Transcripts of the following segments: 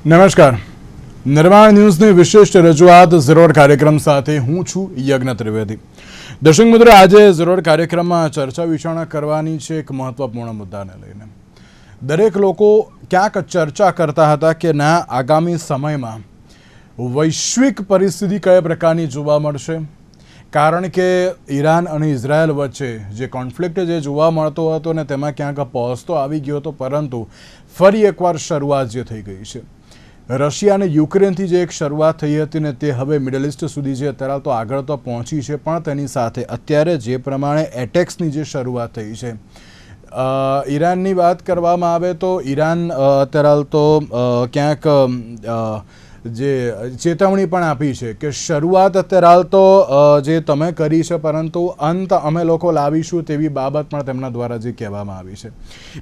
નમસ્કાર. નિર્માણ ન્યૂઝની વિશેષ રજૂઆત ઝરોડ કાર્યક્રમ સાથે હું છું યજ્ઞ ત્રિવેદી. દર્શક મિત્રો, આજે ઝરોડ કાર્યક્રમમાં ચર્ચા વિચારણા કરવાની છે એક મહત્વપૂર્ણ મુદ્દાને લઈને. દરેક લોકો ક્યાંક ચર્ચા કરતા હતા કે ના, આગામી સમયમાં વૈશ્વિક પરિસ્થિતિ કયા પ્રકારની જોવા મળશે, કારણ કે ઈરાન અને ઇઝરાયલ વચ્ચે જે કોન્ફ્લિક્ટ જે જોવા મળતો હતો ને તેમાં ક્યાંક પહોંચ તો આવી ગયો હતો, પરંતુ ફરી એકવાર શરૂઆત જે થઈ ગઈ છે. રશિયા અને યુક્રેનથી જે એક શરૂઆત થઈ હતી ને તે હવે મિડલ ઇસ્ટ સુધી જે અત્યારે તો આગળ તો પહોંચી છે, પણ તેની સાથે અત્યારે જે પ્રમાણે એટેક્સની જે શરૂઆત થઈ છે, ઈરાનની વાત કરવામાં આવે તો ઈરાન અત્યારે તો ક્યાંક જે ચેતવણી પણ આપી છે કે શરૂઆત અત્યારે તો જે તમે કરી છે, પરંતુ અંત અમે લોકો લાવીશું તેવી બાબત પણ તેમના દ્વારા જે કહેવામાં આવી છે.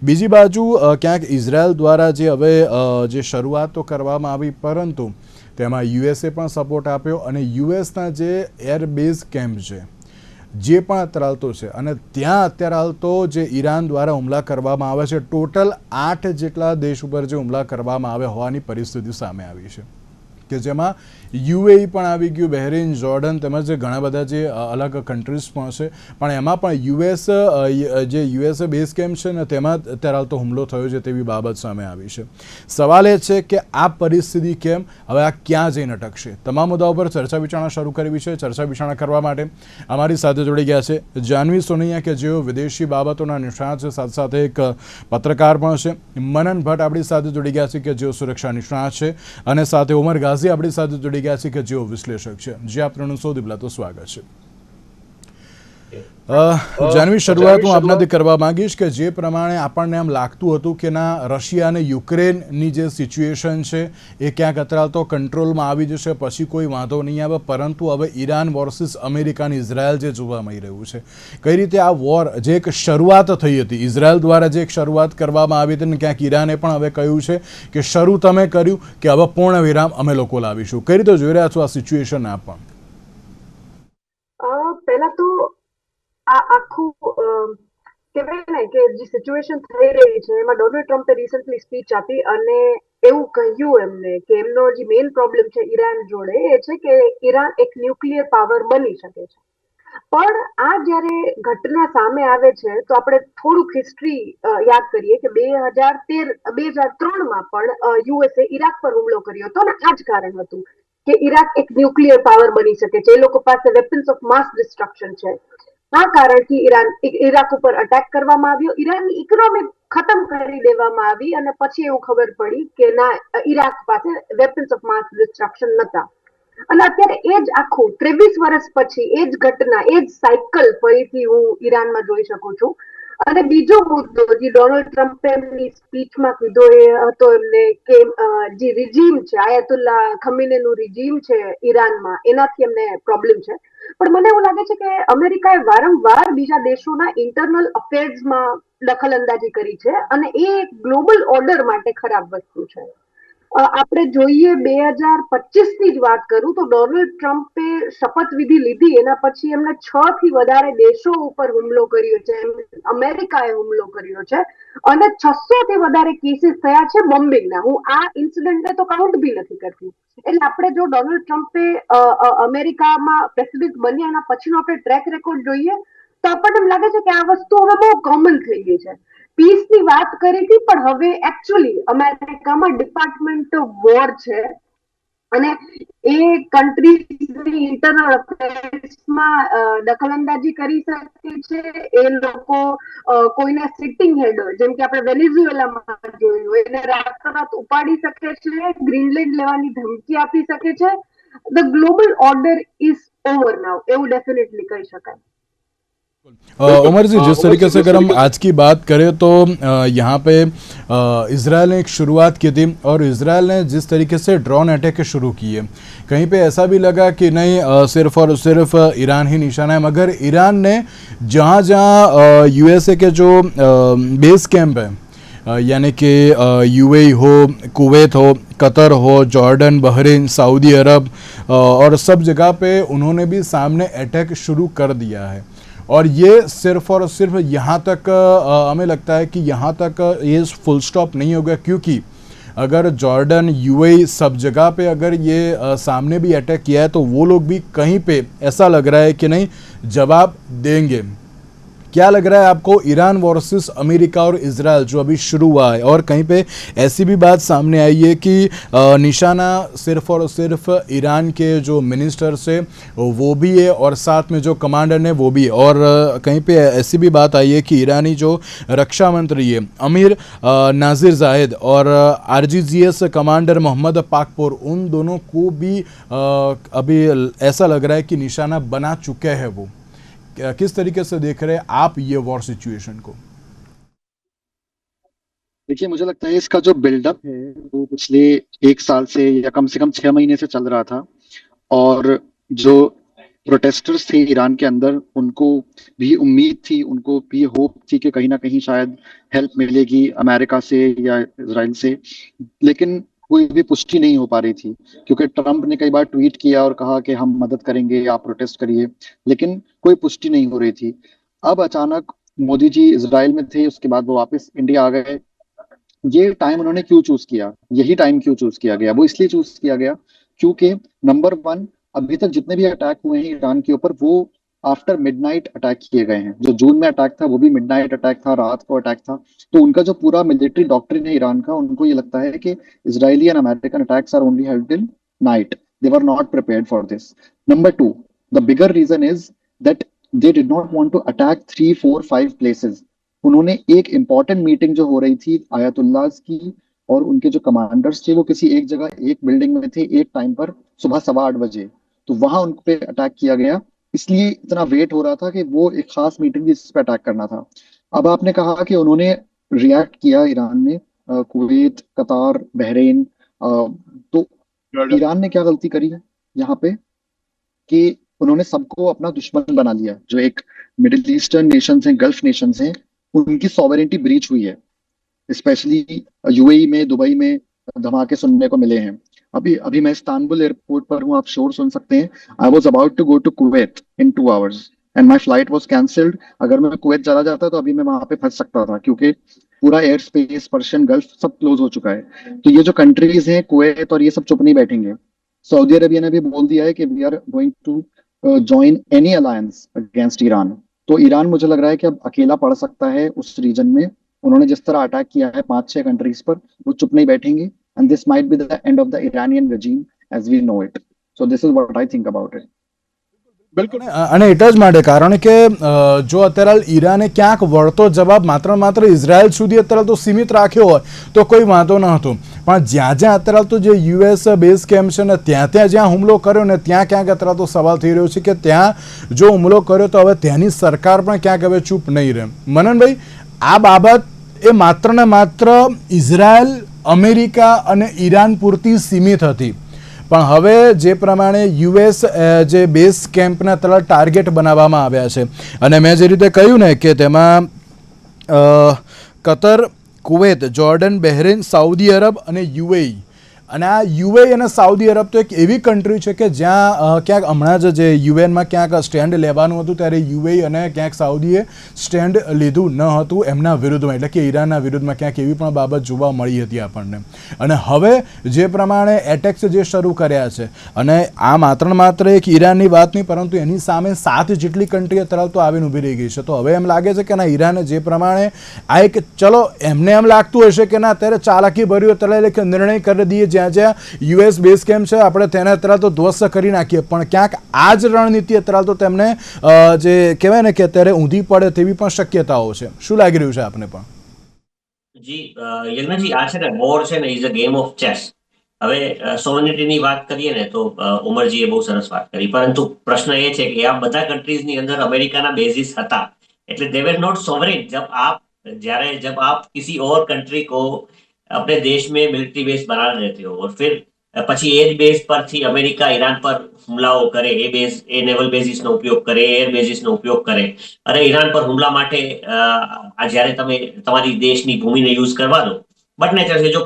બીજી બાજુ ક્યાંક ઇઝરાયલ દ્વારા જે હવે જે શરૂઆત તો કરવામાં આવી, પરંતુ તેમાં યુએસએ પણ સપોર્ટ આપ્યો અને યુએસના જે એરબેઝ કેમ્પ છે જે પણ અત્યારે હાલતો છે અને ત્યાં અત્યારે હાલતો જે ઈરાન દ્વારા હુમલા કરવામાં આવે છે, ટોટલ 8 જેટલા દેશ ઉપર જે હુમલા કરવામાં આવ્યા હોવાની પરિસ્થિતિ સામે આવી છે, કે જેમાં યુએઈ પણ આવી ગયું, બહેરીન, જોર્ડન તેમજ ઘણા બધા જે અલગ કન્ટ્રીઝ પણ છે, પણ એમાં પણ યુએસએ બેઝ કેમ્પ છે ને તેમાં અત્યારે હાલ તો હુમલો થયો છે તેવી બાબત સામે આવી છે. સવાલ એ છે કે આ પરિસ્થિતિ કેમ, હવે આ ક્યાં જઈને અટકશે? તમામ મુદ્દાઓ પર ચર્ચા વિચારણા શરૂ કરવી છે. ચર્ચા વિચારણા કરવા માટે અમારી સાથે જોડી ગયા છે જાનવી સોનૈયા, કે જેઓ વિદેશી બાબતોના નિષ્ણાત છે, સાથે સાથે એક પત્રકાર પણ છે. મનન ભટ્ટ આપણી સાથે જોડી ગયા છે, કે જેઓ સુરક્ષા નિષ્ણાત છે, અને સાથે ઉમર ગાઝી આપણી સાથે જોડી ગયા છે, કે જેઓ વિશ્લેષક છે. જે આપનું સૌથી પહેલા તો સ્વાગત છે. જાનવી, શરૂઆત હું આપનાથી કરવા માંગીશ કે જે પ્રમાણે આપણને એમ લાગતું હતું કે ના, રશિયા અને યુક્રેનની જે સિચ્યુએશન છે એ ક્યાંક અત્યારે તો કંટ્રોલમાં આવી જશે, પછી કોઈ વાંધો નહીં આવે, પરંતુ હવે ઈરાન વર્સિસ અમેરિકા અને ઇઝરાયલ જે જોવા મળી રહ્યું છે, કઈ રીતે આ વોર જે એક શરૂઆત થઈ હતી ઇઝરાયલ દ્વારા, જે એક શરૂઆત કરવામાં આવી હતી ને ક્યાંક ઈરાને પણ હવે કહ્યું છે કે શરૂ તમે કર્યું, કે હવે પૂર્ણ વિરામ અમે લોકો લાવીશું. કઈ રીતે જોઈ રહ્યા છો આ સિચ્યુએશન? આપ પણ પહેલા તો આ આખું કહેવાય ને કે જે સિચ્યુએશન થઈ રહી છે એમાં ડોનાલ્ડ ટ્રમ્પે રિસન્ટલી સ્પીચ આપી અને એવું કહ્યું એમને કે એમનો જે મેઇન પ્રોબ્લેમ છે ઈરાન જોડે એ છે કે ઈરાન એક ન્યુક્લિયર પાવર બની શકે છે. પણ આ જ્યારે ઘટના સામે આવે છે તો આપણે થોડુંક હિસ્ટ્રી યાદ કરીએ કે 2003માં પણ યુએસએ ઈરાક પર હુમલો કર્યો હતો અને આ જ કારણ હતું કે ઈરાક એક ન્યુક્લિયર પાવર બની શકે છે, એ લોકો પાસે વેપન્સ ઓફ માસ ડિસ્ટ્રક્શન છે. આ કારણથી ઈરાક ઉપર અટેક કરવામાં આવ્યો, ઈરાનની ઇકોનોમી ખતમ કરી દેવામાં આવી અને પછી એવું ખબર પડી કે ના, ઈરાક પાસે વેપન્સ ઓફ માસ ડિસ્ટ્રક્શન નતા. અને અત્યારે એ જ આખું 23 વર્ષ પછી એ જ ઘટના, એ જ સાયકલ ફરીથી હું ઈરાનમાં જોઈ શકું છું. અને બીજો મુદ્દો જે ડોનાલ્ડ ટ્રમ્પે એમની સ્પીચમાં કીધો એ હતો એમને કે જે રિજીમ છે, આયતુલ્લા ખમીનેનું રિજીમ છે ઈરાનમાં, એનાથી એમને પ્રોબ્લેમ છે. પણ મને એવું લાગે છે કે અમેરિકાએ વારંવાર બીજા દેશોના ઇન્ટરનલ અફેર્સમાં દખલઅંદાજી કરી છે અને એ ગ્લોબલ ઓર્ડર માટે ખરાબ વસ્તુ છે. આપણે જોઈએ 2025ની જ વાત કરું તો ડોનાલ્ડ ટ્રમ્પે શપથવિધિ લીધી એના પછી એમને 6 થી વધારે દેશો ઉપર હુમલો કર્યો છે, અમેરિકાએ હુમલો કર્યો છે અને 600 થી વધારે કેસીસ થયા છે બોમ્બિંગના. હું આ ઇન્સિડન્ટને તો કાઉન્ટ બી નથી કરતી. એટલે આપણે જો ડોનાલ્ડ ટ્રમ્પે અમેરિકામાં પ્રેસિડેન્ટ બન્યા એના પછીનો આપણે ટ્રેક રેકોર્ડ જોઈએ તો આપણને એમ લાગે છે કે આ વસ્તુ હવે બહુ કોમન થઈ ગઈ છે. પીસની વાત કરી હતી, પણ હવે એકચ્યુઅલી અમેરિકામાં ડિપાર્ટમેન્ટ ઓફ વોર છે અને એ કન્ટ્રીઝની ઇન્ટરનલ અફેર્સમાં દખલઅંદાજી કરી શકે છે. એ લોકો કોઈને સિટિંગ હેડ હોય, જેમ કે આપણે વેનેઝુએલામાં જોયું, એને રાતોરાત ઉપાડી શકે છે, ગ્રીનલેન્ડ લેવાની ધમકી આપી શકે છે. The global order is over now, એવું डेफिनेटली કહી શકાય. उमर जी, जिस तरीके से अगर हम आज की बात करें तो यहाँ पे इजराइल ने एक शुरुआत की थी और इजराइल ने जिस तरीके से ड्रोन अटैक शुरू किए, कहीं पे ऐसा भी लगा कि नहीं सिर्फ और सिर्फ ईरान ही निशाना है, मगर ईरान ने जहाँ जहाँ यूएसए के जो बेस कैंप है, यानी कि यूएई हो, कुवैत हो, कतर हो, जॉर्डन, बहरीन, सऊदी अरब और सब जगह पे उन्होंने भी सामने अटैक शुरू कर दिया है. और ये सिर्फ और सिर्फ यहाँ तक हमें लगता है कि यहाँ तक ये फुल स्टॉप नहीं होगा, क्योंकि अगर जॉर्डन यूएई सब जगह पे अगर ये सामने भी अटैक किया है तो वो लोग भी कहीं पे ऐसा लग रहा है कि नहीं जवाब देंगे। क्या लग रहा है आपको ईरान वर्सेस अमेरिका और इजराइल जो अभी शुरू हुआ है, और कहीं पे ऐसी भी बात सामने आई है कि निशाना सिर्फ और सिर्फ ईरान के जो मिनिस्टर्स है वो भी है और साथ में जो कमांडर ने वो भी है, और कहीं पे ऐसी भी बात आई है कि ईरानी जो रक्षा मंत्री है अमीर नाजिर जाहिद और आरजीजीएस कमांडर मोहम्मद पाकपोर, उन दोनों को भी अभी ऐसा लग रहा है कि निशाना बना चुके हैं वो। किस तरीके से देख रहे हैं आप ये वॉर सिचुएशन को? देखिए, मुझे लगता है इसका जो बिल्डअप है वो पिछले 1 साल से या कम से कम 6 महीने से चल रहा था। और जो प्रोटेस्टर्स थे ईरान के अंदर, उनको भी उम्मीद थी, उनको भी होप थी कि कहीं ना कहीं शायद हेल्प मिलेगी अमेरिका से या इजराइल से, लेकिन कोई भी पुष्टि नहीं हो पा रही थी, क्योंकि ट्रम्प ने कई बार ट्वीट किया और कहा कि हम मदद करेंगे, आप प्रोटेस्ट करिए, लेकिन कोई पुष्टि नहीं हो रही थी। अब अचानक मोदी जी इजराइल में थे, उसके बाद वो वापस इंडिया आ गए। ये टाइम उन्होंने क्यों चूज किया, यही टाइम क्यों चूज किया गया? वो इसलिए चूज किया गया क्योंकि नंबर वन, अभी तक जितने भी अटैक हुए हैं ईरान के ऊपर वो आफ्टर मिडनाइट अटैक किए गए हैं। जो जून में अटैक था वो भी मिडनाइट अटैक था, रात को अटैक था। तो उनका जो पूरा मिलिट्री डॉक्ट्रिन है ईरान का, उनको ये लगता है कि Israeli and American attacks are only held in night. They were not prepared for this. Number two, the bigger reason is that they did not want to attack 3 4 5 places. उन्होंने एक important meeting जो हो रही थी आयतुल्लाहs की और उनके जो कमांडर्स थे, वो किसी एक जगह एक बिल्डिंग में थे एक टाइम पर सुबह 8:15 बजे, तो वहां उन पे अटैक किया गया। इसलिए इतना वेट हो रहा था कि वो एक खास मीटिंग जिस पे अटैक करना था। अब आपने कहा कि उन्होंने रिएक्ट किया ईरान ने, कुवैत, कतार, बहरीन, तो ईरान ने क्या गलती करी है यहाँ पे कि उन्होंने सबको अपना दुश्मन बना लिया। जो एक मिडिल ईस्टर्न नेशंस हैं, गल्फ नेशंस हैं, उनकी सॉवरेनिटी ब्रीच हुई है। स्पेशली यूएई में, दुबई में धमाके सुनने को मिले हैं। अभी अभी मैं इस्तांबुल एयरपोर्ट पर हूँ, आप शोर सुन सकते हैं। I was about to go to Kuwait in 2 hours and my flight was cancelled. अगर मैं कुवैत चला जाता तो अभी मैं वहां पे फंस सकता था, क्योंकि पूरा एयर स्पेस, पर्शियन गल्फ सब क्लोज हो चुका है। तो ये जो कंट्रीज हैं कुवैत और ये सब चुप नहीं बैठेंगे। सऊदी अरेबिया ने भी बोल दिया है कि we are going to join any alliance against Iran. तो ईरान मुझे लग रहा है कि अब अकेला पड़ सकता है उस रीजन में। उन्होंने जिस तरह अटैक किया है 5 6 कंट्रीज पर, वो चुप नहीं बैठेंगे। And this might be the end of the Iranian regime as we know it. So this is what I think about it. બિલકુલ અને એટલા જ માટે કારણ કે જો અત્યારે હાલ ઈરાને ક્યાંક વળતો જવાબ માત્ર ને માત્ર ઇઝરાયલ સુધી અત્યારે તો સીમિત રાખ્યો હોય તો કોઈ વાંધો ન હતો, પણ જ્યાં જ્યાં અત્યારે હાલ તો જે યુએસ બેઝ કેમ્પ છે ને ત્યાં ત્યાં જ્યાં હુમલો કર્યો ને ત્યાં ક્યાંક અત્યારે તો સવાલ થઈ રહ્યો છે કે ત્યાં જો હુમલો કર્યો તો હવે ત્યાંની સરકાર પણ ક્યાંક હવે ચૂપ નહીં રહે। મનનભાઈ, આ બાબત એ માત્ર ને માત્ર ઇઝરાયલ, અમેરિકા અને ઈરાન પૂરતી સીમિત હતી, પણ હવે જે પ્રમાણે યુએસ જે બેઝ કેમ્પના તરફ ટાર્ગેટ બનાવવામાં આવ્યા છે અને મેં જે રીતે કહ્યું ને કે તેમાં Qatar, Kuwait, Jordan, Bahrain, Saudi Arab અને યુએઈ, અને આ યુએઈ અને સાઉદી અરબ તો એક એવી કન્ટ્રી છે કે જ્યાં ક્યાંક હમણાં જ જે યુએનમાં ક્યાંક સ્ટેન્ડ લેવાનું હતું ત્યારે યુએઈ અને ક્યાંક સાઉદીએ સ્ટેન્ડ લીધું ન હતું એમના વિરુદ્ધમાં, એટલે કે ઈરાનના વિરુદ્ધમાં ક્યાંક એવી પણ બાબત જોવા મળી હતી આપણને। અને હવે જે પ્રમાણે એટેક્સ જે શરૂ કર્યા છે, અને આ માત્ર ને માત્ર એક ઈરાનની વાત નહીં પરંતુ એની સામે 7 જેટલી કન્ટ્રી અત્યારે તો આવીને ઊભી રહી ગઈ છે। તો હવે એમ લાગે છે કે ના, ઈરાને જે પ્રમાણે આ એક, ચલો એમને એમ લાગતું હશે કે ના અત્યારે ચાલાકી ભર્યું અત્યારે નિર્ણય કરી દઈએ, જ્યાં જ્યાં યુએસ બેઝ કેમ્પ છે આપણે તેને અત્યારે તો ધ્વસ્ત કરી નાખીએ, પણ ક્યાંક આ જ રણનીતિ અત્યારે તો તેમને જે કહેવાય ને કે અત્યારે ઊંધી પડે તેવી પણ શક્યતાઓ છે। શું લાગી રહ્યું છે આપને પણ? જી યજ્ઞજી, આ છે ને વોર છે ને is a game of chess. હવે સોવર્નિટીની વાત કરીએ ને તો ઉમરજીએ બહુ સરસ વાત કરી, પરંતુ પ્રશ્ન એ છે કે આ બધા કન્ટ્રીઝની અંદર અમેરિકાના બેઝિસ હતા, એટલે દે વેર नॉट सोवरेन। जब आप किसी और कंट्री को अपने देश में मिलिट्री बेस बना देते हो और फिर પછી એ જ બેઝ પરથી અમેરિકા ઈરાન પર હુમલાઓ કરે, એ નેવલ બેઝિસનો ઉપયોગ કરે, એર બેઝિસનો ઉપયોગ કરે, અને ઈરાન પર હુમલા માટે જ્યારે તમે તમારી દેશની ભૂમિને યુઝ કરવા દો, બટ નેચર છે જો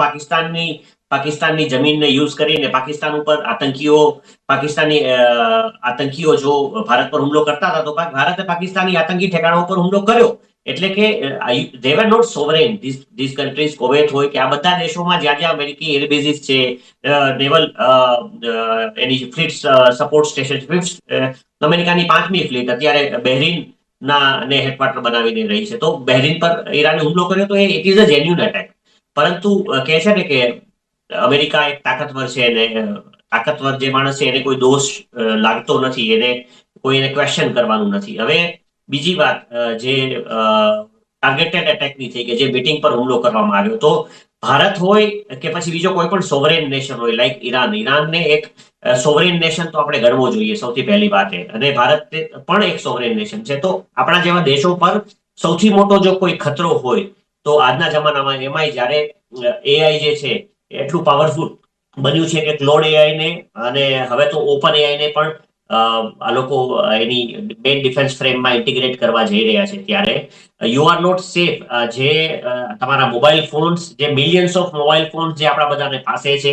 પાકિસ્તાનની જમીનને યુઝ કરીને પાકિસ્તાન ઉપર આતંકીઓ જો ભારત પર હુમલો કરતા હતા તો ભારતે પાકિસ્તાની આતંકી ઠેકાણા ઉપર હુમલો કર્યો, એટલે કે they were not sovereign, these countries, Kuwait હોય કે આ બધા દેશોમાં જ્યાં જ્યાં અમેરિકી એર બેઝિસ છે, નેવલ એની ફ્લીટ સપોર્ટ સ્ટેશન, અમેરિકાની 5મી ફ્લીટ અત્યારે બહેરીન ના ને હેડક્વાર્ટર બનાવીને રહી છે. તો બહેરીન પર ઈરાને હુમલો કર્યો તો it is a genuine attack. પરંતુ કહે છે ને કે અમેરિકા એક તાકાતવર છે અને તાકાતવર જે માણસ છે એને કોઈ દોષ લાગતો નથી, એને કોઈ એને ક્વેશ્ચન કરવાનું નથી. હવે બીજી વાત જે ટાર્ગેટેડ એટેકની થઈ કે જે મીટિંગ પર હુમલો કરવામાં આવ્યો, તો ભારત હોય કે પછી બીજો કોઈ પણ સોવરેન નેશન હોય લાઈક ઈરાનને એક સોવરેન નેશન તો આપણે ગણવો જોઈએ સૌથી પહેલી વાત એ, અને ભારત પણ એક સોવરેન નેશન છે. તો આપણા જેવા દેશો પર સૌથી મોટો જો કોઈ ખતરો હોય તો આજના જમાનામાં, એમાંય જ્યારે એઆઈ જે છે એટલું પાવરફુલ બન્યું છે કે ક્લોડ એઆઈ ને અને હવે તો ઓપન એઆઈ ને પણ આ લોકો એની મેઇન ડિફેન્સ ફ્રેમમાં ઇન્ટિગ્રેટ કરવા જઈ રહ્યા છે. ત્યારે યુ આર નોટ સેફ. જે તમારા મોબાઈલ ફોન્સ, જે મિલિયન્સ ઓફ મોબાઈલ ફોન્સ જે આપણા બધાને પાસે છે,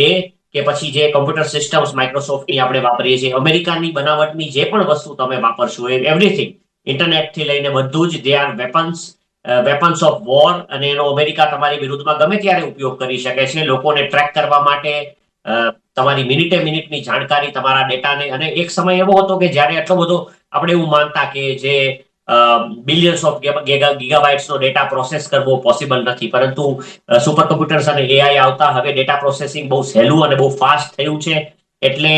એ કે પછી જે કોમ્પ્યુટર સિસ્ટમ્સ માઇક્રોસોફ્ટની આપણે વાપરીએ છીએ, અમેરિકાની બનાવટની જે પણ વસ્તુ તમે વાપરશો, એવરીથિંગ, ઇન્ટરનેટથી લઈને બધું જ, they are weapons of war, અને એનો અમેરિકા તમારી વિરુદ્ધમાં ગમે ત્યારે ઉપયોગ કરી શકે છે લોકોને ટ્રેક કરવા માટે, તમારી મિનિટની જાણકારી, તમારા ડેટાને. અને એક સમય એવો હતો કે જ્યારે એટલો બધો આપણે એવું માનતા કે જે બિલિયન્સ ઓફ ગીગાબાઇટ્સનો ડેટા પ્રોસેસ કરવો પોસિબલ નથી, પરંતુ સુપર કમ્પ્યુટર્સ અને એઆઈ આવતા હવે ડેટા પ્રોસેસિંગ બહુ સહેલું અને બહુ ફાસ્ટ થયું છે. એટલે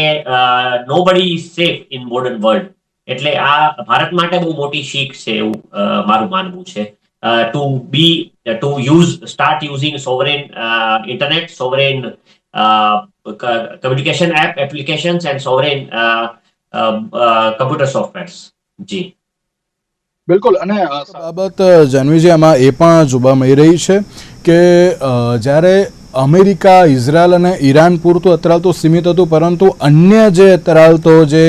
nobody is safe in modern world. એટલે આ ભારત માટે બહુ મોટી શીખ છે એવું મારું માનવું છે. Start using sovereign internet, sovereign communication applications and sovereign computer softwares. જી બિલકુલ. અને બાબત જાનવીજી આમાં એ પણ જોવા મળી રહી છે કે જ્યારે અમેરિકા, ઇઝરાયલ અને ઈરાન પૂરતું અત્યારે તો સીમિત હતું, પરંતુ અન્ય જે અત્યારે તો જે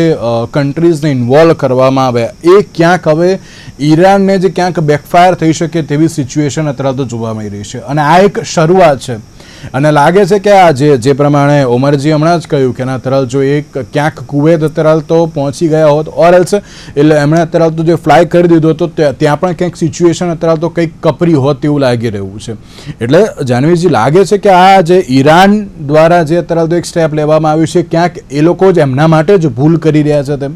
કન્ટ્રીઝને ઇન્વોલ્વ કરવામાં આવ્યા એ ક્યાંક હવે ઈરાનને જે ક્યાંક બેકફાયર થઈ શકે તેવી સિચ્યુએશન અત્યારે તો જોવા મળી રહી છે. અને આ એક શરૂઆત છે અને લાગે છે કે આ જે પ્રમાણે ઓમરજી હમણાં જ કહ્યું કે અત્યારે જો એક ક્યાંક કુવૈત અત્યારે તો પહોંચી ગયા હોત ઓર એલ્સ એટલે એમણે અત્યારે તો જે ફ્લાય કરી દીધો તો ત્યાં પણ ક્યાંક સિચ્યુએશન અત્યારે તો કંઈક કપરી હોત તેવું લાગી રહ્યું છે. એટલે જાનવીજી લાગે છે કે આ જે ઈરાન દ્વારા જે અત્યારે તો એક સ્ટેપ લેવામાં આવ્યું છે ક્યાંક એ લોકો જ એમના માટે જ ભૂલ કરી રહ્યા છે તેમ.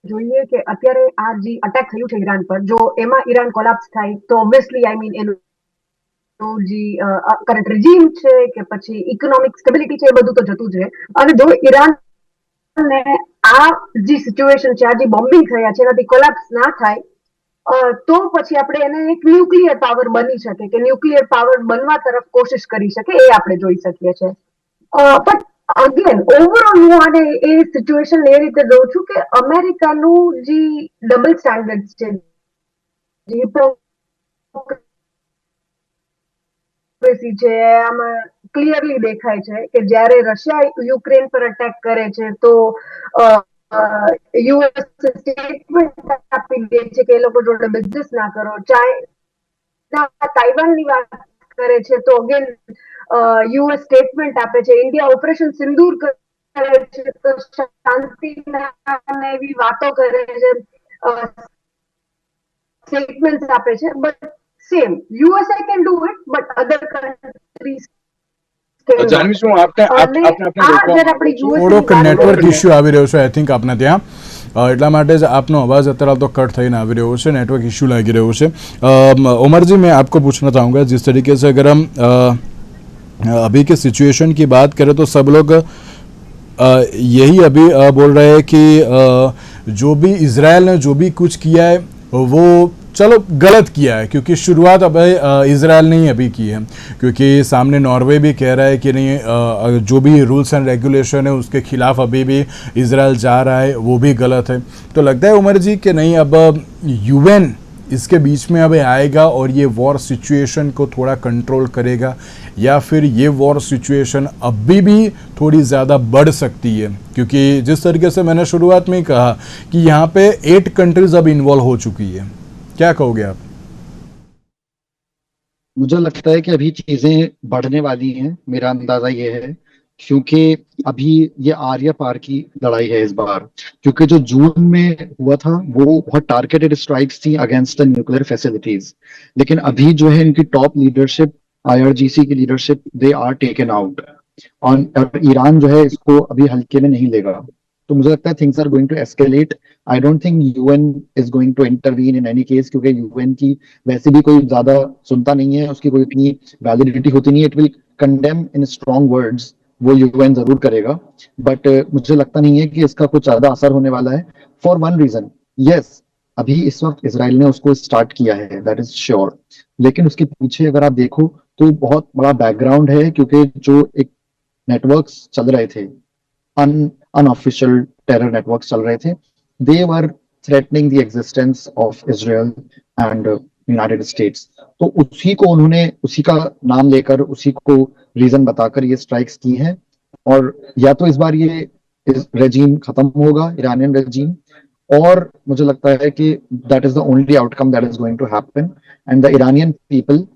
જોઈએ કે અત્યારે આ જે અટેક થયું છે ઈરાન પર, જો એમાં ઈરાન કોલાપ્સ થાય તો ઓબ્વિયસલી એનું જે કરંટ રેજીમ છે કે પછી ઇકોનોમિક સ્ટેબિલિટી છે એ બધું તો જતું જ રહે. અને જો ઈરાન ને આ જે સિચ્યુએશન છે, આ જે બોમ્બિંગ થયા છે એનાથી કોલાપ્સ ના થાય તો પછી આપણે એને એક ન્યુક્લિયર પાવર બની શકે કે ન્યુક્લિયર પાવર બનવા તરફ કોશિશ કરી શકે એ આપણે જોઈ શકીએ છીએ. પણ અગેન ઓવરઓલ હું આને એ સિચ્યુએશન એ રીતે જોઉં છું કે અમેરિકાનું જે ડબલ સ્ટેન્ડર્ડ છે, જે છે, આમાં ક્લિયરલી દેખાય છે કે જ્યારે રશિયા યુક્રેન પર અટેક કરે છે તો યુએસ સ્ટેટમેન્ટ આપી દે છે કે એ લોકો જોડે બિઝનેસ ના કરો. તાઇવાનની વાત કરે છે તો અગેન યુએસ સ્ટેટમેન્ટ આપે છે. ઇન્ડિયા ઓપરેશન સિંદૂર કરે છે તો શાંતિના એવી વાતો કરે છે, સ્ટેટમેન્ટ્સ આપે છે. But same USA can do it, but other countries થોડોક નેટવર્ક ઇસ્યુ આવી રહ્યો છે આઈ થિંક આપને ત્યાં, એટલા માટે જ આપનો आवाज અત્યારે तो कट થઈને આવી રહ્યો છે, नेटवर्क इश्यू लागी રહ્યો છે. उमर जी मैं आपको पूछना चाहूँगा जिस तरीके से अगर हम अभी के सिचुएशन की बात करें तो सब लोग यही अभी बोल रहे हैं कि जो भी इजराइल ने जो भी कुछ किया है वो चलो गलत किया है, क्योंकि शुरुआत अब इजराइल ने ही अभी की है, क्योंकि सामने नॉर्वे भी कह रहा है कि नहीं जो भी रूल्स एंड रेगुलेशन है उसके खिलाफ अभी भी इजराइल जा रहा है, वो भी गलत है. तो लगता है उमर जी कि नहीं अब यूएन इसके बीच में अब आएगा और ये वॉर सिचुएशन को थोड़ा कंट्रोल करेगा, या फिर ये वॉर सिचुएशन अभी भी थोड़ी ज़्यादा बढ़ सकती है? क्योंकि जिस तरीके से मैंने शुरुआत में ही कहा कि यहाँ पे 8 कंट्रीज अब इन्वॉल्व हो चुकी है, क्या कहोगे आप? मुझे लगता है कि अभी चीजें बढ़ने वाली हैं. मेरा अंदाजा ये है क्योंकि अभी ये आर्या पार की लड़ाई है इस बार, क्योंकि जो जून में हुआ था वो बहुत टारगेटेड स्ट्राइक्स थी अगेंस्ट द न्यूक्लियर फैसिलिटीज, लेकिन अभी जो है इनकी टॉप लीडरशिप, आईआरजीसी की leadership, they are taken out. और ईरान जो है इसको अभी हल्के में नहीं लेगा। तो मुझे लगता है things are going to escalate. I don't think UN is going to intervene in any case, क्योंकि यूएन की वैसे भी कोई ज्यादा सुनता नहीं है, उसकी कोई इतनी वैलिडिटी होती नहीं है। It will condemn in strong words, वो यूएन जरूर करेगा, बट मुझे लगता नहीं है कि इसका कुछ ज्यादा असर होने वाला है, फॉर वन रीजन। यस, अभी इस वक्त इसराइल ने उसको स्टार्ट किया है, दैट इज श्योर, लेकिन उसके पीछे अगर आप देखो तो बहुत बड़ा बैकग्राउंड है, क्योंकि जो एक नेटवर्क्स चल रहे थे, अनऑफिशियल टेरर नेटवर्क्स चल रहे थे, they were threatening the existence of Israel and United States. तो उसी को उन्होंने, उसी का नाम लेकर, उसी को रीजन बताकर ये स्ट्राइक्स की हैं। और या तो इस बार ये रेजीम खत्म होगा, ईरानियन रेजीम, और मुझे लगता है कि that is the only outcome that is going to happen, and the Iranian people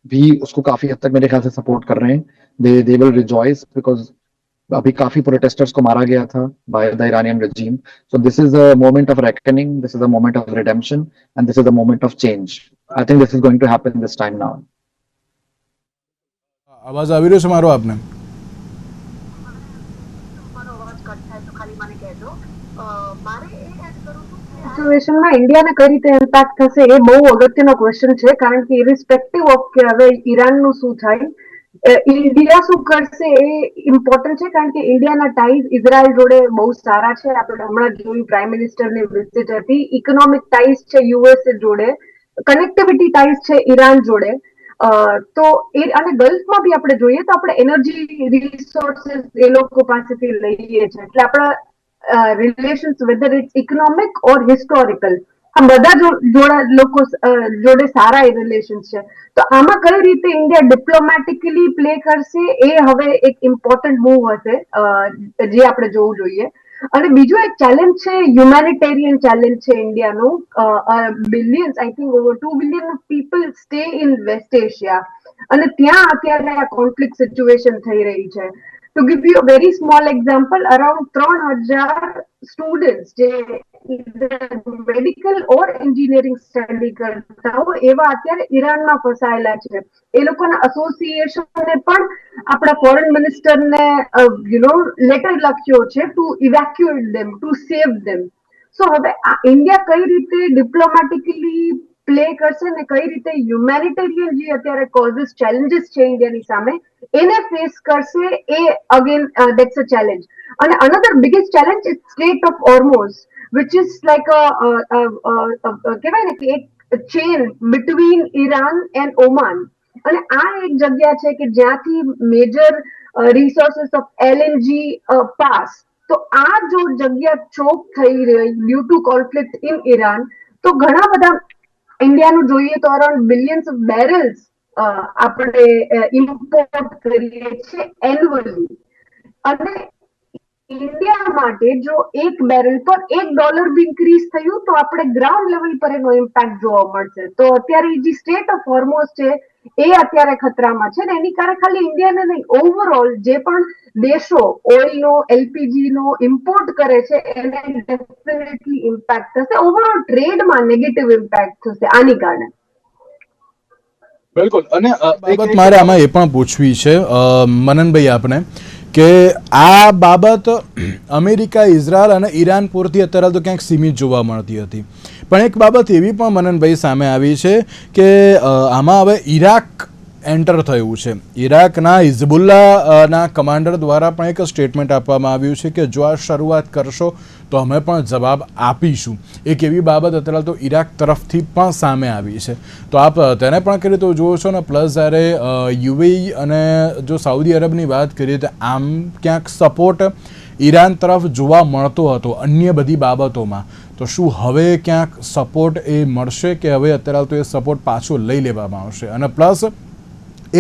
भी उसको काफी हद तक मेरे ख्याल से सपोर्ट कर रहे हैं। दे विल रिजॉइस, बिकॉज अभी काफी प्रोटेस्टर्स को मारा गया था by the Iranian regime. So this is a moment of reckoning, this is a moment of redemption, and this is a moment of change. I think this is going to happen this time now. અવાજ આવી રહ્યો છે મારો આપને? સિચ્યુએશનમાં ઇન્ડિયાને કઈ રીતે impact થશે એ બહુ અગત્યનો ક્વેશ્ચન છે, કારણ કે ઇરિસ્પેક્ટિવ ઓફ કે હવે ઈરાનનું શું થાય, ઇન્ડિયા શું કરશે એ ઇમ્પોર્ટન્ટ છે, કારણ કે ઇન્ડિયાના ટાઈઝ ઇઝરાયલ જોડે બહુ સારા છે. આપણે હમણાં જોયું પ્રાઇમ મિનિસ્ટરની વિઝિટ હતી. ઇકોનોમિક ટાઈઝ છે યુએસએ જોડે, કનેક્ટિવિટી ટાઈઝ છે ઈરાન જોડે. તો એ અને ગલ્ફમાં બી આપણે જોઈએ તો આપણે એનર્જી રિસોર્સિસ એ લોકો પાસેથી લઈએ છીએ, એટલે આપણા relations whether it's economic or historical, આ બધા જોડા લોકો જોડે સારા રિલેશન્સ છે. તો આમાં કઈ રીતે ઇન્ડિયા ડિપ્લોમેટિકલી પ્લે કરશે એ હવે એક ઇમ્પોર્ટન્ટ મૂવ હશે, જે આપણે જોવું જોઈએ. અને બીજો એક ચેલેન્જ છે, હ્યુમેનિટેરિયન ચેલેન્જ છે ઇન્ડિયાનું. Billions, I think over 2 billion people stay in West Asia, અને ત્યાં અત્યારે આ કોન્ફ્લિક્ટ સિચ્યુએશન થઈ રહી છે. To give you a very small example, around 3000 students જે મેડિકલ ઓર એન્જિનિયરિંગ સ્ટડી કરતા હોય એવા અત્યારે ઈરાનમાં ફસાયેલા છે. એ લોકોના એસોસિએશને પણ આપણા ફોરેન મિનિસ્ટરને લેટર લખ્યો છે to evacuate them, to save them. So હવે આ ઇન્ડિયા કઈ રીતે ડિપ્લોમેટિકલી પ્લે કરશે ને કઈ રીતે હ્યુમેનિટેરિયન જે અત્યારે કોઝિસ ચેલેન્જીસ છે ઇન્ડિયાની સામે એને ફેસ કરશે, એ અગેન દેટ્સ અ ચેલેન્જ. અને another biggest challenge is strait of Hormuz, which is like કહેવાય ને કે એક chain between Iran and Oman. અને આ એક જગ્યા છે કે જ્યાંથી major resources of LNG pass. તો આ જો જગ્યા ચોક થઈ રહી due to conflict in Iran, તો ઘણા બધા ઇન્ડિયાનું જોઈએ તો અરાઉન્ડ બિલિયન્સ ઓફ બેરલ્સ આપણે ઇમ્પોર્ટ કરીએ છીએ એન્યુઅલી. અને ઇન્ડિયા માટે જો એક બેરલ પર $1 બી ઇન્ક્રીઝ થયું તો આપણે ગ્રાઉન્ડ લેવલ પર એનો ઇમ્પેક્ટ જોવા મળશે. તો અત્યારે જે સ્ટેટ ઓફ હોર્મોઝ છે એ અત્યારે ખતરામાં છે, ને એની કારણે ખાલી ઇન્ડિયાને નહીં, ઓવરઓલ જે પણ દેશો ઓઇલનો, એલપીજીનો ઇમ્પોર્ટ કરે છે એને ડેફિનેટલી ઇમ્પેક્ટ થશે. ઓવરઓલ ટ્રેડમાં નેગેટિવ ઇમ્પેક્ટ થશે આની કારણે. બિલકુલ. અને બાબત મારે આમાં એ પણ પૂછવી છે મનનભાઈ આપને, કે આ બાબત અમેરિકા, ઇઝરાયલ અને ઈરાન પૂરતી અત્યારે તો ક્યાંક સીમિત જોવા મળતી હતી, પણ એક બાબત એવી પણ મનનભાઈ સામે આવી છે કે આમાં હવે ઈરાક એન્ટર થયું છે. ઈરાકના હિઝબુલ્લાના કમાન્ડર દ્વારા પણ એક સ્ટેટમેન્ટ આપવામાં આવ્યું છે કે જો આ શરૂઆત કરશો તો અમે પણ જવાબ આપીશું. એક એવી બાબત અત્યારે તો ઈરાક તરફથી પણ સામે આવી છે. તો આપ તેને પણ કરીએ તો જુઓ છો ને, પ્લસ જ્યારે યુએઈ અને જો સાઉદી અરબની વાત કરીએ તો આમ ક્યાંક સપોર્ટ ઈરાન તરફ જોવા મળતો હતો અન્ય બધી બાબતોમાં, તો શું હવે ક્યાંક સપોર્ટ એ મળશે કે હવે અત્યારે તો એ સપોર્ટ પાછો લઈ લેવામાં આવશે? અને પ્લસ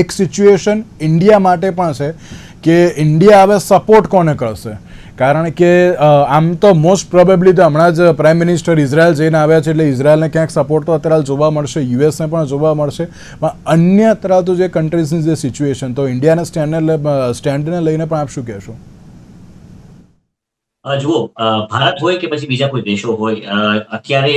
એક સિચ્યુએશન ઇન્ડિયા માટે પણ છે કે ઇન્ડિયા હવે સપોર્ટ કોને કરશે? કારણ કે આમ તો મોસ્ટ પ્રોબેબલી તો હમણાં જ પ્રાઇમ મિનિસ્ટર ઇઝરાયલ જઈને આવ્યા છે, એટલે ઇઝરાયલને ક્યાંક સપોર્ટ તો અત્યારે જોવા મળશે, યુએસને પણ જોવા મળશે, પણ અન્ય અત્યારે તો જે કન્ટ્રીઝની જે સિચ્યુએશન, તો ઇન્ડિયાના સ્ટેન્ડને લઈને પણ આપ શું કહેશો? જુઓ, ભારત હોય કે પછી બીજા કોઈ દેશો હોય, અત્યારે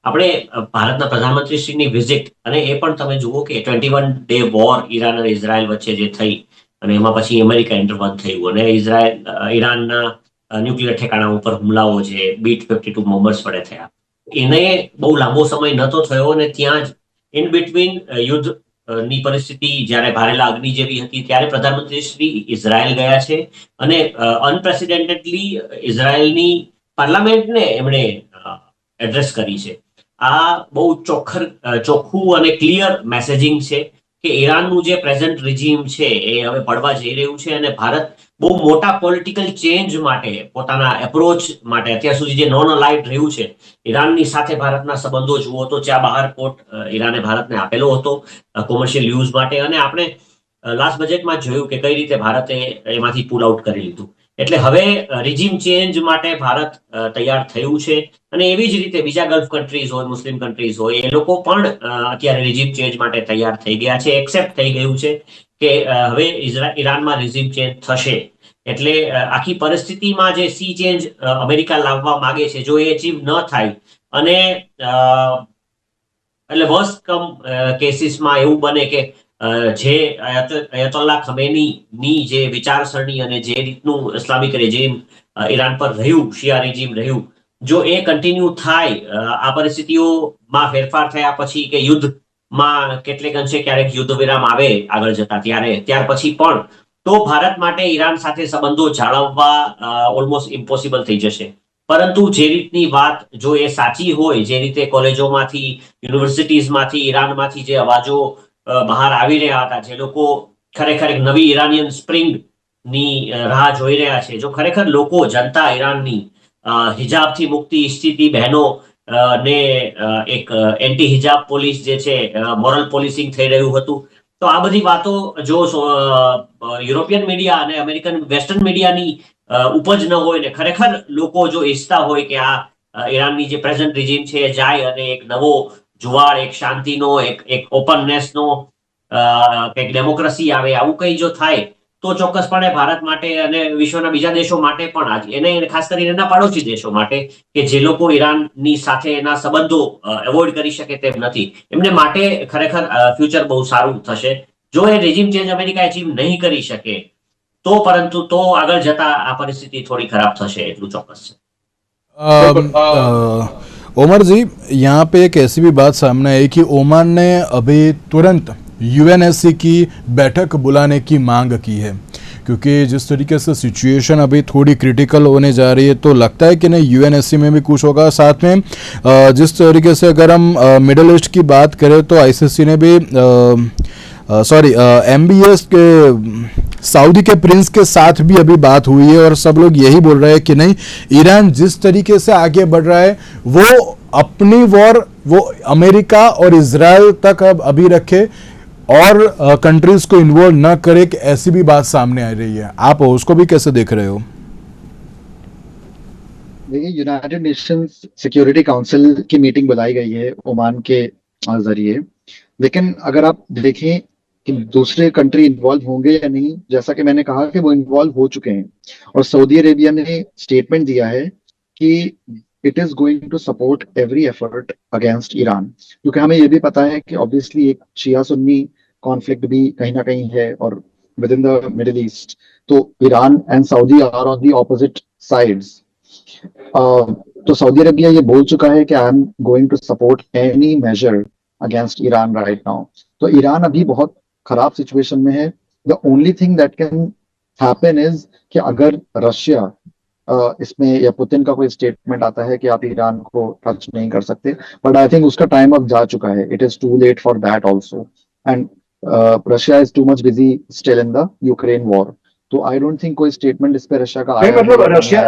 આપણે ભારતના પ્રધાનમંત્રીશ્રીની વિઝિટ, અને એ પણ તમે જુઓ કે 21 ડે વોર ઈરાન અને ઇઝરાયલ વચ્ચે જે થઈ, અને એમાં પછી અમેરિકા ઇન્ટરવન થયું, અને ઈરાનના ન્યુક્લિયર ઠેકાણા ઉપર હુમલાઓ જે B-52 બોમ્બર્સ વડે થયા, એને બહુ લાંબો સમય નહોતો થયો, અને ત્યાં જ ઇન બિટવીન યુદ્ધ ની પરિસ્થિતિ જ્યારે ભારેલા અગ્નિ જેવી હતી, ત્યારે પ્રધાનમંત્રી શ્રી ઇઝરાયલ ગયા છે, અને અનપ્રેસિડેન્ટેડલી ઇઝરાયલની પાર્લામેન્ટને એમણે એડ્રેસ કરી છે. આ બહુ ચોખ્ખું અને ક્લિયર મેસેજિંગ છે કે ઈરાનનું જે પ્રેઝન્ટ રિજીમ છે એ હવે પડવા જઈ રહ્યું છે, અને ભારત બહુ મોટા પોલિટિકલ ચેન્જ માટે, પોતાના એપ્રોચ માટે અત્યાર સુધી જે નોન અલાઇડ રહ્યું છે ઈરાનની સાથે ભારતના સંબંધો જુઓ તો ચા બહાર કોટ ઈરાને ભારતને આપેલો હતો કોમર્શિયલ યુઝ માટે, અને આપણે લાસ્ટ બજેટમાં જોયું કે કઈ રીતે ભારતે એમાંથી પુલ આઉટ કરી લીધું. એટલે હવે રિજીમ ચેન્જ માટે ભારત તૈયાર થયું છે, અને એવી જ રીતે બીજા ગલ્ફ કન્ટ્રીઝ હોય, મુસ્લિમ કન્ટ્રીઝ હોય, એ લોકો પણ અત્યારે રિજીમ ચેન્જ માટે તૈયાર થઈ ગયા છે, એક્સેપ્ટ થઈ ગયું છે કે હવે ઈરાનમાં રિજીમ ચેન્જ થશે. એટલે આખી પરિસ્થિતિમાં જે સી ચેન્જ અમેરિકા લાવવા માંગે છે, જો એ અચીવ ન થાય, અને એટલે વર્સ્ટ કમ કેસીસમાં એવું બને કે જે અયતોલ્લા ખમેનીની જે વિચારસરણી અને જે રીતનું ઇસ્લામિક રેજીમ ઈરાન પર રહ્યું, શિયા રેજીમ રહ્યું, જો એ કન્ટિન્યુ થાય, આ પરિસ્થિતિઓમાં ફેરફાર થયા પછી કે યુદ્ધમાં કેટલેક અંશે ક્યારેક યુદ્ધ વિરામ આવે આગળ જતા, ત્યાર પછી પણ તો ભારત માટે ઈરાન સાથે સંબંધો જાળવવા ઓલમોસ્ટ ઇમ્પોસિબલ થઈ જશે. પરંતુ જે રીતની વાત જો એ સાચી હોય, જે રીતે કોલેજોમાંથી, યુનિવર્સિટીઝમાંથી, ઈરાનમાંથી જે અવાજો બહાર આવી રહ્યા હતા, જે લોકો ખરેખર નવી ઈરાનિયન સ્પ્રિંગ ની રાહ જોઈ રહ્યા છે, જો ખરેખર લોકો, જનતા ઈરાનની હિજાબથી મુક્તિ ઈચ્છતી બહેનો ને એક એન્ટી હિજાબ પોલીસ જે છે, મોરલ પોલીસિંગ થઈ રહ્યું હતું, તો આ બધી વાતો જો યુરોપિયન મીડિયા અને અમેરિકન વેસ્ટર્ન મીડિયાની ઉપજ ન હોય, ને ખરેખર લોકો જો ઈચ્છતા હોય કે આ ઈરાનની જે પ્રેઝન્ટ રિજીમ છે એ જાય અને એક નવો જુવાળ, એક શાંતિનો, એક ઓપનનેસનો, એક ડેમોક્રેસી આવે, આવું કંઈ જો થાય તો ચોક્કસપણે ભારત માટે અને વિશ્વના બીજા દેશો માટે પણ, એને ખાસ કરીને એના પાડોશી દેશો માટે કે જે લોકો ઈરાનની સાથે એના સંબંધો એવોઇડ કરી શકે તેમ નથી, એમને માટે ખરેખર ફ્યુચર બહુ સારું થશે. જો એ રેજીમ ચેન્જ અમેરિકા અચીવ નહીં કરી શકે તો, પરંતુ તો આગળ જતા આ પરિસ્થિતિ થોડી ખરાબ થશે, એટલું ચોક્કસ છે. ओमर जी, यहाँ पे एक ऐसी भी बात सामने आई कि ओमान ने अभी तुरंत यूएनएससी की बैठक बुलाने की मांग की है, क्योंकि जिस तरीके से सिचुएशन अभी थोड़ी क्रिटिकल होने जा रही है, तो लगता है कि नहीं यूएनएससी में भी कुछ होगा. साथ में जिस तरीके से अगर हम मिडल ईस्ट की बात करें तो आईसीसी ने भी MBS के सऊदी के प्रिंस के साथ भी अभी बात हुई है, और सब लोग यही बोल रहे हैं कि नहीं, ईरान जिस तरीके से आगे बढ़ रहा है वो अपनी वॉर वो अमेरिका और इजराइल तक अब अभी रखे और कंट्रीज को इन्वॉल्व न करे, कि ऐसी भी बात सामने आ रही है. आप उसको भी कैसे देख रहे हो? देखिए, यूनाइटेड नेशंस सिक्योरिटी काउंसिल की मीटिंग बुलाई गई है ओमान के जरिए, लेकिन अगर आप देखें कि दूसरे कंट्री इन्वॉल्व होंगे या नहीं, जैसा कि मैंने कहा कि वो इन्वॉल्व हो चुके हैं, और सऊदी अरेबिया ने स्टेटमेंट दिया है कि it is going to support every effort against Iran, क्योंकि हमें ये भी पता है कि ऑब्वियसली एक शिया सुन्नी कॉन्फ्लिक्ट भी कहीं ना कहीं है, और within the Middle East तो Iran and Saudi are on the opposite sides. तो सऊदी अरेबिया ये बोल चुका है कि I am going to support any major against Iran right now. तो ईरान अभी बहुत खराब सिचुएशन में है. The only thing that can happen is कि अगर रशिया इसमें या पुतिन का कोई स्टेटमेंट आता है कि आप ईरान को टच नहीं कर सकते, बट आई थिंक उसका टाइम अब जा चुका है. It is too late for that also, and Russia is too much busy still in the Ukraine war. तो आई डोंट थिंक कोई स्टेटमेंट इस पे रशिया का आया. मतलब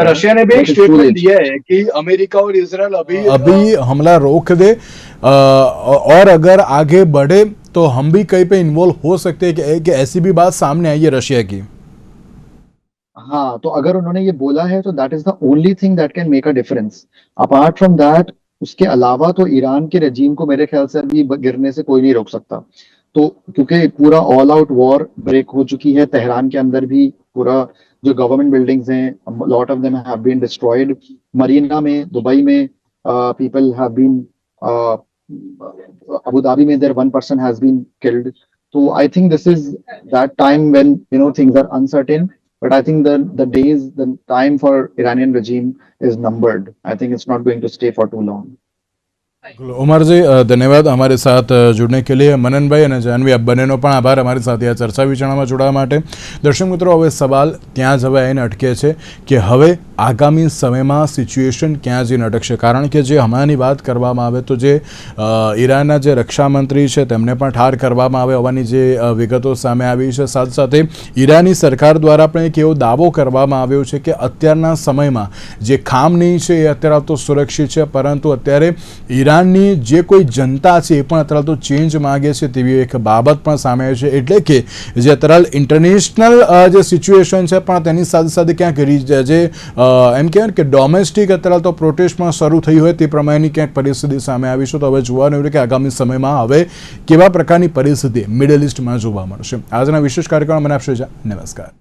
रशिया ने भी एक स्टेटमेंट दिया है कि अमेरिका और इजराइल अभी हमला रोक दे, और अगर आगे बढ़े तो हम भी कहीं पे इन्वॉल्व हो सकते हैं, कि ऐसी भी बात सामने आई है रशिया की. हाँ, तो अगर उन्होंने ये बोला है तो that is the only thing that can make a difference. Apart from that, उसके अलावा तो ईरान के रजीम को मेरे ख्याल से अभी गिरने से कोई नहीं रोक सकता। तो क्योंकि पूरा ऑल आउट वॉर ब्रेक हो चुकी है, तेहरान के अंदर भी पूरा जो गवर्नमेंट बिल्डिंग्स हैं, lot of them have been destroyed. Marina में, दुबई में people have been, Abu Dhabi में there 1 person has been killed. तो I think this is that time when things are uncertain, but I think the time for Iranian regime is numbered. I think it's not going to stay for too long. Umar ji धन्यवाद हमारे साथ जुड़ने के लिए। मनन भाई અને જાનવી, આપ બંનેનો પણ આભાર અમારી સાથે આ ચર્ચા વિચારણામાં જોડાવા માટે। દર્શક મિત્રો, હવે સવાલ ત્યાં જ હવે આવીને અટકે છે કે હવે આગામી સમયમાં સિચ્યુએશન ક્યાં જઈને અટકશે, કારણ કે જે હમણાંની વાત કરવામાં આવે તો જે ઈરાનના જે રક્ષામંત્રી છે તેમને પણ ઠાર કરવામાં આવે હોવાની જે વિગતો સામે આવી છે। સાથે સાથે ઈરાની સરકાર દ્વારા પણ એક એવો દાવો કરવામાં આવ્યો છે કે અત્યારના સમયમાં જે ખામની છે એ અત્યારે તો સુરક્ષિત છે, પરંતુ અત્યારે ઈરાનની જે કોઈ જનતા છે એ પણ અત્યારે તો ચેન્જ માગે છે તેવી એક બાબત પણ સામે આવી છે। એટલે કે જે અત્યારે ઇન્ટરનેશનલ જે સિચ્યુએશન છે પણ તેની સાથે સાથે ક્યાંક જે એમ કહેવાય કે ડોમેસ્ટિક અત્યારે તો પ્રોટેસ્ટ પણ શરૂ થઈ હોય તે પ્રમાણેની ક્યાંક પરિસ્થિતિ સામે આવી છે। તો હવે જોવાનું રહ્યું કે આગામી સમયમાં હવે કેવા પ્રકારની પરિસ્થિતિ મિડલ ઇસ્ટમાં જોવા મળશે। આજના વિશેષ કાર્યક્રમ મને આપશે. નમસ્કાર.